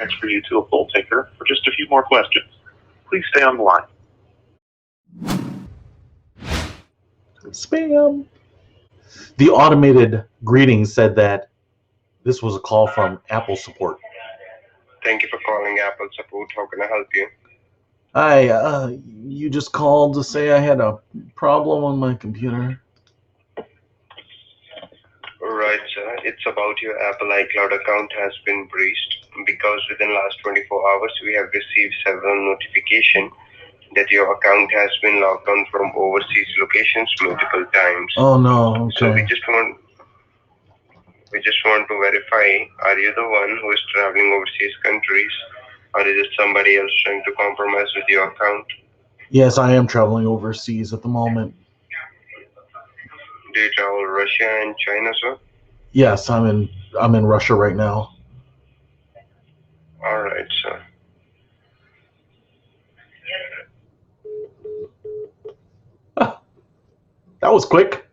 transfer you to a poll taker for just a few more questions. Please stay on the line. Spam. The automated greeting said that this was a call from Apple support. Thank you for calling Apple support. How can I help you? Hi, you just called to say I had a problem on my computer. Right, sir. It's about your Apple iCloud account has been breached because within last 24 hours we have received several notifications that your account has been logged on from overseas locations multiple times. Oh no, okay. So we just want to verify, are you the one who is traveling overseas countries, or is it somebody else trying to compromise with your account? Yes, I am traveling overseas at the moment. Do you travel Russia and China, sir? Yes, I'm in Russia right now. All right, sir. That was quick.